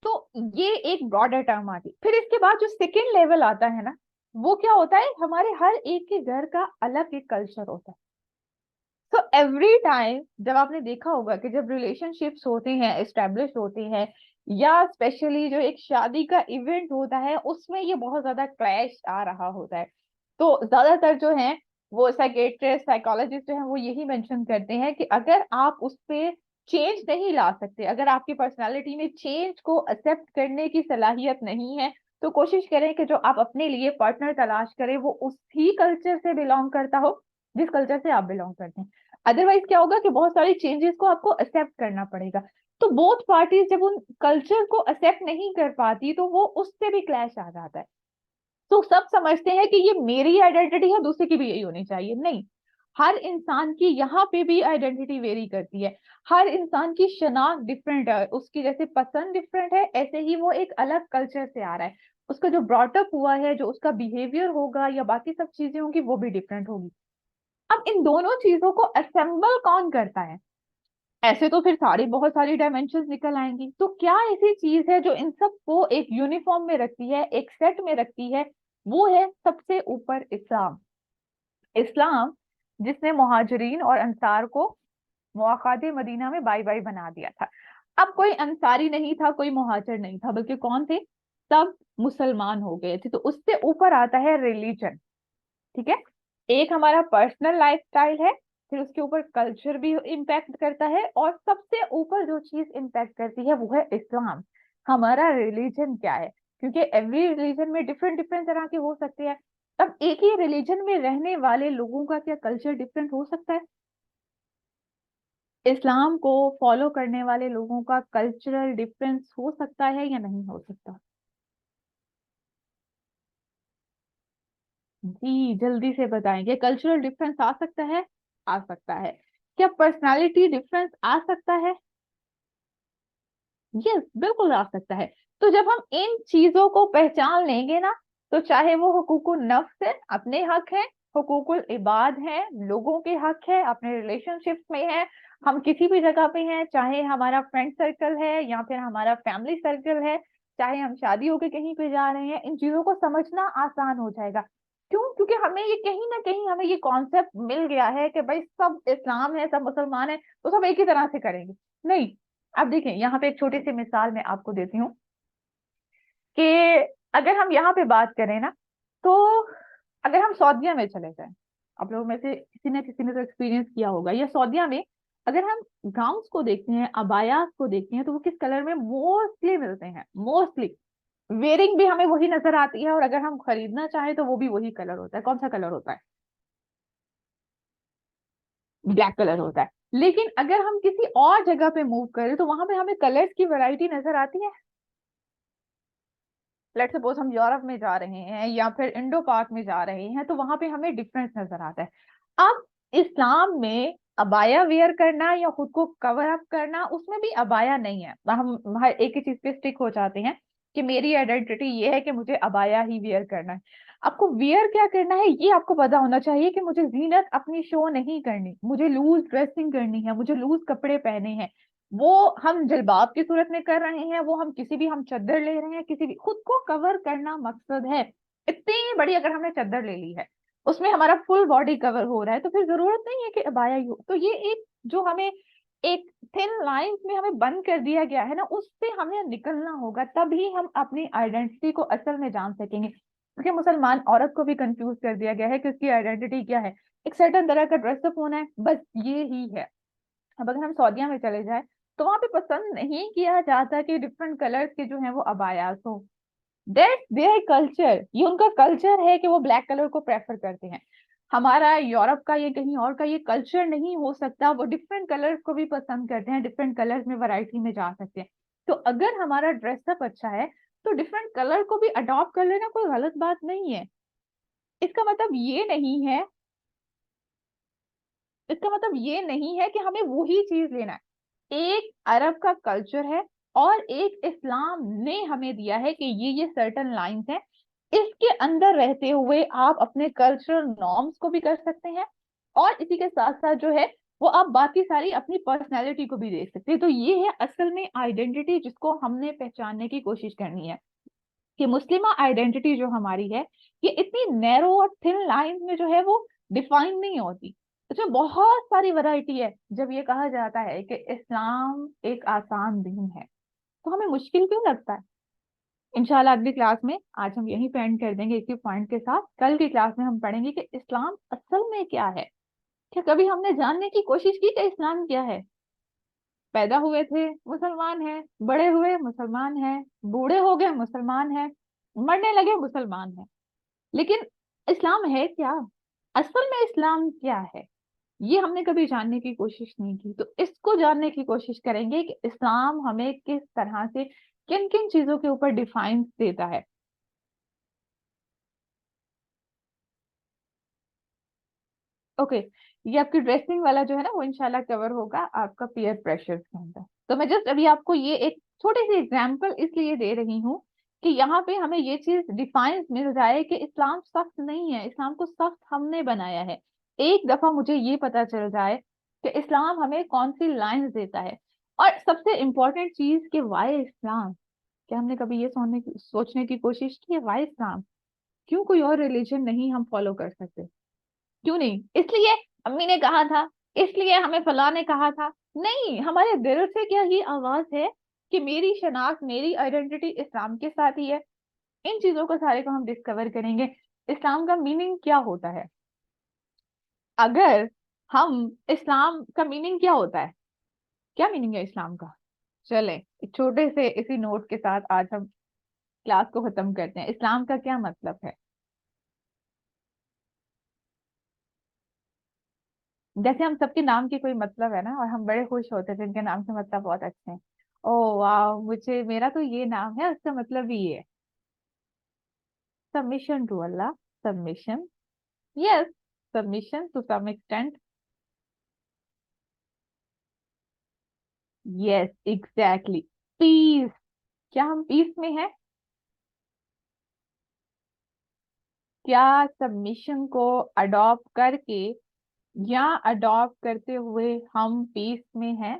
तो ये एक ब्रॉडर टर्म आती। फिर इसके बाद जो सेकेंड लेवल आता है ना, वो क्या होता है? हमारे हर एक के घर का अलग एक कल्चर होता है। तो एवरी टाइम जब आपने देखा होगा कि जब रिलेशनशिप्स होते हैं, एस्टेब्लिश होते हैं, या स्पेशली जो एक शादी का इवेंट होता है, उसमें ये बहुत ज्यादा क्लैश आ रहा होता है। तो ज्यादातर जो है वो साइकेट्रिस्ट, साइकोलॉजिस्ट जो है वो यही मेंशन करते हैं कि अगर आप उस पे चेंज नहीं ला सकते, अगर आपकी पर्सनालिटी में चेंज को एक्सेप्ट करने की सलाहियत नहीं है, तो कोशिश करें कि जो आप अपने लिए पार्टनर तलाश करें वो उसी कल्चर से बिलोंग करता हो जिस कल्चर से आप बिलोंग करते हैं। अदरवाइज क्या होगा कि बहुत सारी चेंजेस को आपको एक्सेप्ट करना पड़ेगा। तो बोथ पार्टीज जब उन कल्चर को एक्सेप्ट नहीं कर पाती तो वो उससे भी क्लैश आ जाता है। तो सब समझते हैं कि ये मेरी आइडेंटिटी है, दूसरे की भी यही होनी चाहिए। नहीं, हर इंसान की यहाँ पे भी आइडेंटिटी वेरी करती है। हर इंसान की शनाख्त डिफरेंट है, उसकी जैसे पसंद डिफरेंट है, ऐसे ही वो एक अलग कल्चर से आ रहा है। उसका जो ब्रॉटअप हुआ है, जो उसका बिहेवियर होगा या बाकी सब चीजें होंगी, वो भी डिफरेंट होगी। अब इन दोनों चीजों को असेंबल कौन करता है? ऐसे तो फिर सारी बहुत सारी डायमेंशंस निकल आएंगी। तो क्या ऐसी चीज है जो इन सबको एक यूनिफॉर्म में रखती है, एक सेट में रखती है? वो है सबसे ऊपर इस्लाम। इस्लाम जिसने मुहाजिरीन और अंसार को मुआखाते मदीना में बाई बाई बना दिया था। अब कोई अंसारी नहीं था, कोई मुहाजिर नहीं था, बल्कि कौन थे? सब मुसलमान हो गए थे। तो उससे ऊपर आता है रिलीजन। ठीक है, एक हमारा पर्सनल लाइफस्टाइल है, फिर उसके ऊपर कल्चर भी इम्पैक्ट करता है, और सबसे ऊपर जो चीज इम्पैक्ट करती है वो है इस्लाम। हमारा रिलीजन क्या है? क्योंकि एवरी रिलीजन में डिफरेंट डिफरेंट तरह के हो सकते हैं। अब एक ही रिलीजन में रहने वाले लोगों का क्या कल्चर डिफरेंट हो सकता है? इस्लाम को फॉलो करने वाले लोगों का कल्चरल डिफरेंस हो सकता है या नहीं हो सकता? जी जल्दी से बताएंगे, कल्चरल डिफरेंस आ सकता है? आ सकता है। क्या पर्सनालिटी डिफरेंस आ सकता है? यस, बिल्कुल आ सकता है। तो जब हम इन चीजों को पहचान लेंगे ना, तो चाहे वो हुकूकुल नफ्स है, अपने हक है, हुकूकुल इबाद है, लोगों के हक है, अपने रिलेशनशिप्स में है, हम किसी भी जगह पे हैं, चाहे हमारा फ्रेंड सर्कल है या फिर हमारा फैमिली सर्कल है, चाहे हम शादी होके कहीं पे जा रहे हैं, इन चीजों को समझना आसान हो जाएगा। क्यों? क्योंकि हमें ये कहीं ना कहीं हमें ये कॉन्सेप्ट मिल गया है कि भाई सब इस्लाम है, सब मुसलमान है, तो सब एक ही तरह से करेंगे। नहीं। अब देखें, यहाँ पे एक छोटी सी मिसाल मैं आपको देती हूँ कि अगर हम यहाँ पे बात करें ना, तो अगर हम सऊदीया में चले जाएं, आप लोगों में से किसी ने तो एक्सपीरियंस किया होगा, या सऊदीया में अगर हम गाउन्स को देखते हैं, अबायास को देखते हैं, तो वो किस कलर में मोस्टली मिलते हैं? मोस्टली वेयरिंग भी हमें वही नजर आती है, और अगर हम खरीदना चाहें तो वो भी वही कलर होता है। कौन सा कलर होता है? ब्लैक कलर होता है। लेकिन अगर हम किसी और जगह पे मूव करें तो वहां पे हमें कलर्स की वैरायटी नजर आती है। लेट्स सपोज हम यूरोप में जा रहे हैं या फिर इंडो पाक में जा रहे हैं, तो वहां पे हमें डिफरेंस नजर आता है। अब इस्लाम में अबाया वेयर करना या खुद को कवर अप करना, उसमें भी अबाया नहीं है। हम हर एक ही चीज पे स्टिक हो जाते हैं कि मेरी आइडेंटिटी ये है कि मुझे अबाया ही वेयर करना है। आपको वेयर क्या करना है ये आपको पता होना चाहिए कि मुझे जीनत अपनी शो नहीं करनी, मुझे लूज ड्रेसिंग करनी है, मुझे लूज कपड़े पहने हैं। वो हम जलबाब की सूरत में कर रहे हैं, वो हम किसी भी, हम चद्दर ले रहे हैं, किसी भी, खुद को कवर करना मकसद है। इतनी बड़ी अगर हमने चद्दर ले ली है, उसमें हमारा फुल बॉडी कवर हो रहा है, तो फिर जरूरत नहीं है कि अबाया ही हो। तो ये एक जो हमें एक थिन लाइन में हमें बंद कर दिया गया है ना, उससे हमें निकलना होगा, तभी हम अपनी आइडेंटिटी को असल में जान सकेंगे। क्योंकि मुसलमान औरत को भी कंफ्यूज कर दिया गया है कि उसकी आइडेंटिटी क्या है, एक सर्टन तरह का ड्रेसअप होना है, बस ये ही है। अब अगर हम सऊदीया में चले जाए, तो वहां पे पसंद नहीं किया जाता कि डिफरेंट कलर्स के जो है वो अबायास हो। दैट्स देयर कल्चर, ये उनका कल्चर है कि वो ब्लैक कलर को प्रेफर करते हैं। हमारा यूरोप का ये कहीं और का ये कल्चर नहीं हो सकता, वो डिफरेंट कलर्स को भी पसंद करते हैं, डिफरेंट कलर्स में वैरायटी में जा सकते हैं। तो अगर हमारा ड्रेसअप अच्छा है, तो डिफरेंट कलर को भी अडॉप्ट कर लेना कोई गलत बात नहीं है। इसका मतलब ये नहीं है, इसका मतलब ये नहीं है कि हमें वही चीज लेना है। एक अरब का कल्चर है, और एक इस्लाम ने हमें दिया है कि ये सर्टन लाइंस हैं, इसके अंदर रहते हुए आप अपने कल्चरल नॉर्म्स को भी कर सकते हैं, और इसी के साथ साथ जो है वो आप बाकी सारी अपनी पर्सनैलिटी को भी देख सकते हैं। तो ये है असल में आइडेंटिटी, जिसको हमने पहचानने की कोशिश करनी है कि मुस्लिमा आइडेंटिटी जो हमारी है, ये इतनी नैरो और थिन लाइन में जो है वो डिफाइन नहीं होती। इसमें बहुत सारी वैरायटी है। जब ये कहा जाता है कि इस्लाम एक आसान दीन है, तो हमें मुश्किल क्यों लगता है? इंशाल्लाह अगली क्लास में, आज हम यहीं पे एंड कर देंगे इसी पॉइंट के साथ। कल की क्लास में हम पढ़ेंगे कि इस्लाम असल में क्या है। क्या कभी हमने जानने की कोशिश की कि इस्लाम क्या है? पैदा हुए थे मुसलमान है, बड़े हुए मुसलमान है, बूढ़े हो गए मुसलमान है, मरने लगे मुसलमान है। लेकिन इस्लाम है क्या? असल में इस्लाम क्या है? ये हमने कभी जानने की कोशिश नहीं की। तो इसको जानने की कोशिश करेंगे कि इस्लाम हमें किस तरह से किन किन चीजों के ऊपर डिफाइन देता है। ओके, ये आपकी ड्रेसिंग वाला जो है ना वो इंशाल्लाह कवर होगा आपका पीयर प्रेशर के अंदर। तो मैं जस्ट अभी आपको ये एक छोटी सी एग्जांपल इसलिए दे रही हूँ कि यहाँ पे हमें ये चीज डिफाइन मिल जाए कि इस्लाम सख्त नहीं है, इस्लाम को सख्त हमने बनाया है। एक दफा मुझे ये पता चल जाए कि इस्लाम हमें कौन सी लाइंस देता है। और सबसे इम्पोर्टेंट चीज कि वाई इस्लाम। क्या हमने कभी ये सोचने की कोशिश की है वाई इस्लाम? क्यों कोई और रिलीजन नहीं हम फॉलो कर सकते? क्यों नहीं? इसलिए अम्मी ने कहा था, इसलिए हमें फलां ने कहा था। नहीं, हमारे दिल से क्या ये आवाज है कि मेरी शनाख्त, मेरी आइडेंटिटी इस्लाम के साथ ही है। इन चीजों को सारे को हम डिस्कवर करेंगे। इस्लाम का मीनिंग क्या होता है? अगर हम इस्लाम का मीनिंग क्या होता है, क्या मीनिंग है इस्लाम का? चले एक छोटे से इसी नोट के साथ आज हम क्लास को खत्म करते हैं। इस्लाम का क्या मतलब है? जैसे हम सबके नाम की कोई मतलब है ना, और हम बड़े खुश होते हैं जिनके नाम के मतलब बहुत अच्छे हैं। ओ वाह, मुझे मेरा तो ये नाम है, उसका मतलब भी ये है। Submission to Allah. Submission. Yes. Submission to some extent. Yes exactly. Peace. क्या हम पीस में हैं? क्या सबमिशन को अडॉप्ट करके या अडॉप्ट करते हुए हम पीस में हैं?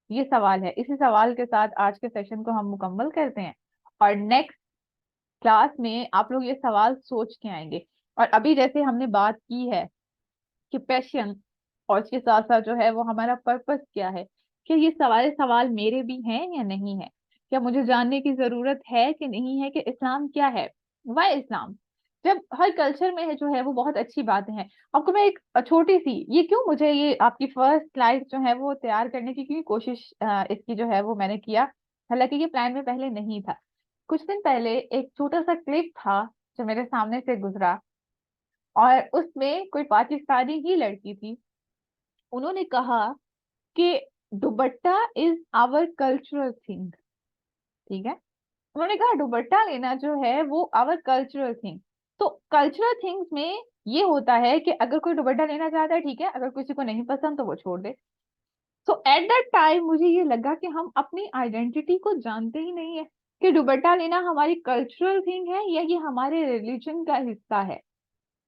ये सवाल है। इसी सवाल के साथ आज के सेशन को हम मुकम्मल करते हैं। और नेक्स्ट क्लास में आप लोग ये सवाल सोच के आएंगे। और अभी जैसे हमने बात की है कि पैशन, और इसके साथ साथ जो है वो हमारा पर्पस क्या है, क्या ये सवाल सवाल मेरे भी हैं या नहीं है? क्या मुझे जानने की जरूरत है कि नहीं है कि इस्लाम क्या है? वाई इस्लाम? जब हर कल्चर में है जो है वो बहुत अच्छी बातें हैं। आपको मैं एक छोटी सी, ये क्यों मुझे ये आपकी फर्स्ट स्लाइड जो है वो तैयार करने की क्यों कोशिश इसकी जो है वो मैंने किया, हालांकि ये प्लान में पहले नहीं था। कुछ दिन पहले एक छोटा सा क्लिप था जो मेरे सामने से गुजरा, और उसमें कोई पाकिस्तानी ही लड़की थी। उन्होंने कहा कि dupatta is our cultural thing. ठीक है, उन्होंने कहा दुपट्टा लेना जो है वो आवर कल्चरल थिंग। तो कल्चरल थिंग्स में ये होता है कि अगर कोई दुपट्टा लेना चाहता है ठीक है, अगर किसी को नहीं पसंद तो वो छोड़ दे। सो एट दैट टाइम मुझे ये लगा कि हम अपनी आइडेंटिटी को जानते ही नहीं है कि दुपट्टा लेना हमारी कल्चरल थिंग है या ये हमारे रिलीजन का हिस्सा है।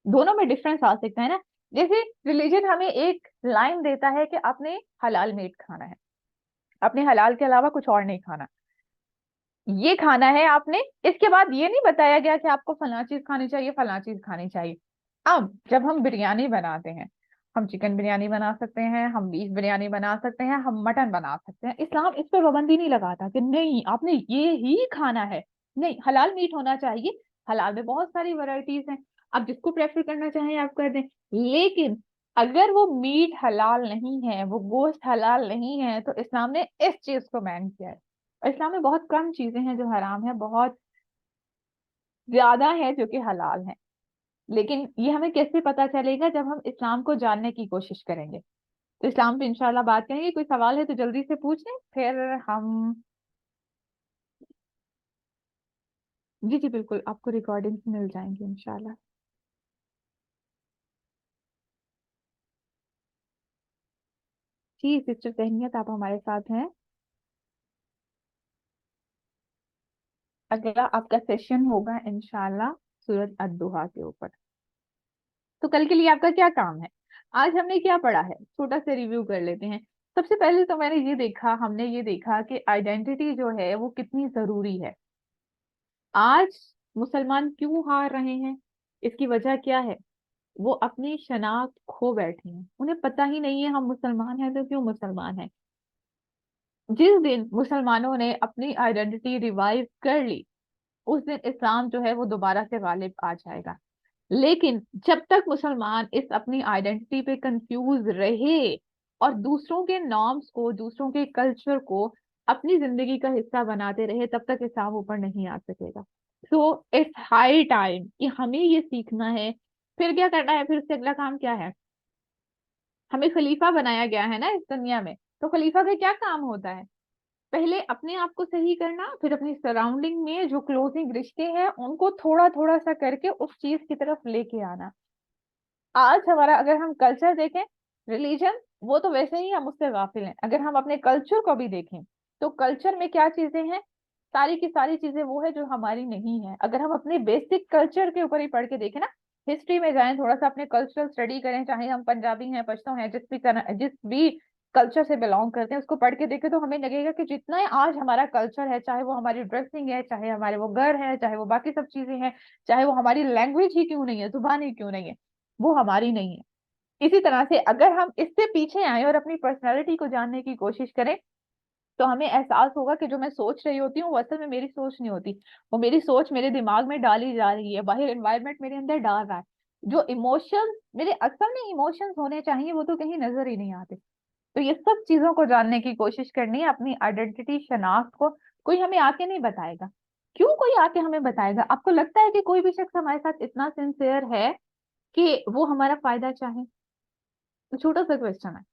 दोनों में डिफरेंस आ सकता है ना। जैसे रिलीजन हमें एक लाइन देता है कि आपने हलाल मीट खाना है, आपने हलाल के अलावा कुछ और नहीं खाना, ये खाना है आपने। इसके बाद ये नहीं बताया गया कि आपको फलां चीज खानी चाहिए, फलां चीज खानी चाहिए। अब जब हम बिरयानी बनाते हैं, हम चिकन बिरयानी बना सकते हैं, हम बीफ बिरयानी बना सकते हैं, हम मटन बना सकते हैं। इस्लाम इस पर पाबंदी नहीं लगाता कि नहीं आपने ये ही खाना है। नहीं, हलाल मीट होना चाहिए। हलाल में बहुत सारी वैरायटीज हैं, आप जिसको प्रेफर करना चाहें आप कर दें। लेकिन अगर वो मीट हलाल नहीं है, वो गोश्त हलाल नहीं है, तो इस्लाम ने इस चीज को बैन किया है। और इस्लाम में बहुत कम चीजें हैं जो हराम है, बहुत ज्यादा है जो कि हलाल है। लेकिन ये हमें कैसे पता चलेगा? जब हम इस्लाम को जानने की कोशिश करेंगे। तो इस्लाम पे इंशाल्लाह बात करेंगे। कोई सवाल है तो जल्दी से पूछें, फिर हम। जी जी बिल्कुल, आपको रिकॉर्डिंग्स मिल जाएंगी इंशाल्लाह। जी सिस्टर तहनियत, आप हमारे साथ हैं। अगला आपका सेशन होगा इंशाल्लाह सूरत अद-दुहा के ऊपर। तो कल के लिए आपका क्या काम है? आज हमने क्या पढ़ा है, छोटा सा रिव्यू कर लेते हैं। सबसे पहले तो हमने ये देखा कि आइडेंटिटी जो है वो कितनी जरूरी है। आज मुसलमान क्यों हार रहे हैं? इसकी वजह क्या है? वो अपनी शनाख्त खो बैठे हैं, उन्हें पता ही नहीं है हम मुसलमान हैं तो क्यों मुसलमान हैं। जिस दिन मुसलमानों ने अपनी आइडेंटिटी रिवाइव कर ली, उस दिन इस्लाम जो है वो दोबारा से गालिब आ जाएगा। लेकिन जब तक मुसलमान इस अपनी आइडेंटिटी पे कंफ्यूज रहे और दूसरों के नॉर्म्स को, दूसरों के कल्चर को अपनी जिंदगी का हिस्सा बनाते रहे, तब तक इस्लाम ऊपर नहीं आ सकेगा। सो इट्स हाई टाइम कि हमें ये सीखना है। फिर क्या करना है? फिर उससे अगला काम क्या है? हमें खलीफा बनाया गया है ना इस दुनिया में, तो खलीफा का क्या काम होता है? पहले अपने आप को सही करना, फिर अपनी सराउंडिंग में जो क्लोजिंग रिश्ते हैं उनको थोड़ा थोड़ा सा करके उस चीज की तरफ लेके आना। आज हमारा अगर हम कल्चर देखें, रिलीजन वो तो वैसे ही हम उससे गाफिल हैं। अगर हम अपने कल्चर को भी देखें तो कल्चर में क्या चीजें हैं, सारी की सारी चीजें वो है जो हमारी नहीं है। अगर हम अपने बेसिक कल्चर के ऊपर ही पढ़ के देखें ना, हिस्ट्री में जाएं, थोड़ा सा अपने कल्चरल स्टडी करें, चाहे हम पंजाबी हैं, पश्तो हैं, जिस भी कल्चर से बिलोंग करते हैं उसको पढ़ के देखें, तो हमें लगेगा कि जितना आज हमारा कल्चर है, चाहे वो हमारी ड्रेसिंग है, चाहे हमारे वो घर है, चाहे वो बाकी सब चीजें हैं, चाहे वो हमारी लैंग्वेज ही क्यों नहीं है, जुबान ही क्यों नहीं है, वो हमारी नहीं है। इसी तरह से अगर हम इससे पीछे आए और अपनी पर्सनैलिटी को जानने की कोशिश करें, तो हमें एहसास होगा कि जो मैं सोच रही होती हूँ वो असल में मेरी सोच नहीं होती। वो मेरी सोच मेरे दिमाग में डाली जा रही है, बाहर एनवायरनमेंट मेरे अंदर डाल रहा है। जो इमोशंस मेरे असल में इमोशंस होने चाहिए वो तो कहीं नजर ही नहीं आते। तो ये सब चीजों को जानने की कोशिश करनी है, अपनी आइडेंटिटी शनाख्त को कोई हमें आके नहीं बताएगा। क्यों कोई आके हमें बताएगा? आपको लगता है कि कोई भी शख्स हमारे साथ इतना सिंसियर है कि वो हमारा फायदा चाहे? तो छोटा सा क्वेश्चन है,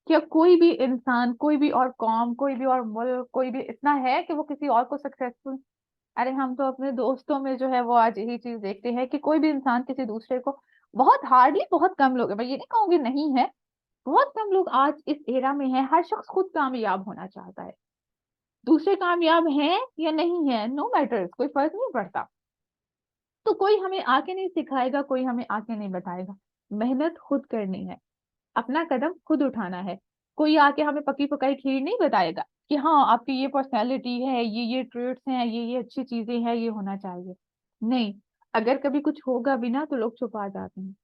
क्या कोई भी इंसान, कोई भी और कौम, कोई भी और मुल्क, कोई भी इतना है कि वो किसी और को सक्सेसफुल? अरे हम तो अपने दोस्तों में जो है वो आज यही चीज देखते हैं कि कोई भी इंसान किसी दूसरे को, बहुत हार्डली, बहुत कम लोग हैं, मैं ये नहीं कहूंगी नहीं है, बहुत कम लोग आज इस एरा में है, हर शख्स खुद कामयाब होना चाहता है। दूसरे कामयाब हैं या नहीं है, नो मैटर्स, कोई फर्क नहीं पड़ता। तो कोई हमें आके नहीं सिखाएगा, कोई हमें आके नहीं बताएगा। मेहनत खुद करनी है, अपना कदम खुद उठाना है। कोई आके हमें पकी पकाई खीर नहीं बताएगा कि हाँ आपकी ये पर्सनैलिटी है, ये ट्रेट्स हैं, ये अच्छी चीजें हैं, ये होना चाहिए। नहीं, अगर कभी कुछ होगा भी ना तो लोग छुपा जाते हैं।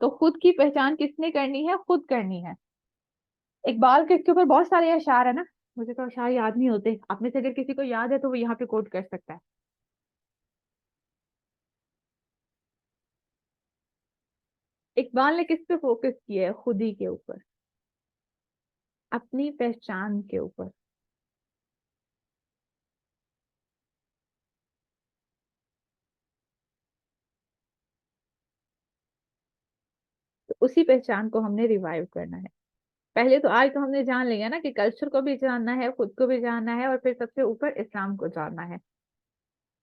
तो खुद की पहचान किसने करनी है? खुद करनी है। इकबाल के इसके ऊपर बहुत सारे अशार है ना, मुझे तो अशार याद नहीं होते, आप में से अगर किसी को याद है तो वो यहाँ पे कोट कर सकता है। इकबाल ने किस पे फोकस किया है? खुद ही के ऊपर, अपनी पहचान के ऊपर। तो उसी पहचान को हमने रिवाइव करना है। पहले तो आज तो हमने जान लिया ना कि कल्चर को भी जानना है, खुद को भी जानना है, और फिर सबसे ऊपर इस्लाम को जानना है।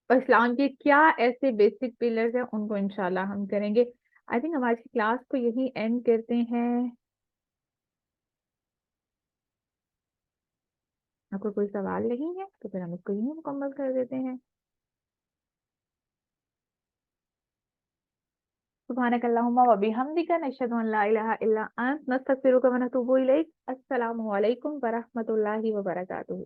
और इस्लाम के क्या ऐसे बेसिक पिलर्स हैं उनको इंशाल्लाह हम करेंगे। आई थिंक हम आज की क्लास को यही एंड करते हैं। आपको कोई सवाल नहीं है तो फिर हम इसको यही मुकम्मल कर देते हैं। सुब्हानक अल्लाहुम्मा व बिहम्दिका नशहदु अन ला इलाहा इल्ला अंत नस्तगफिरुका व नतूबु इलैक। अस्सलामु अलैकुम व रहमतुल्लाहि व बरकातुहू।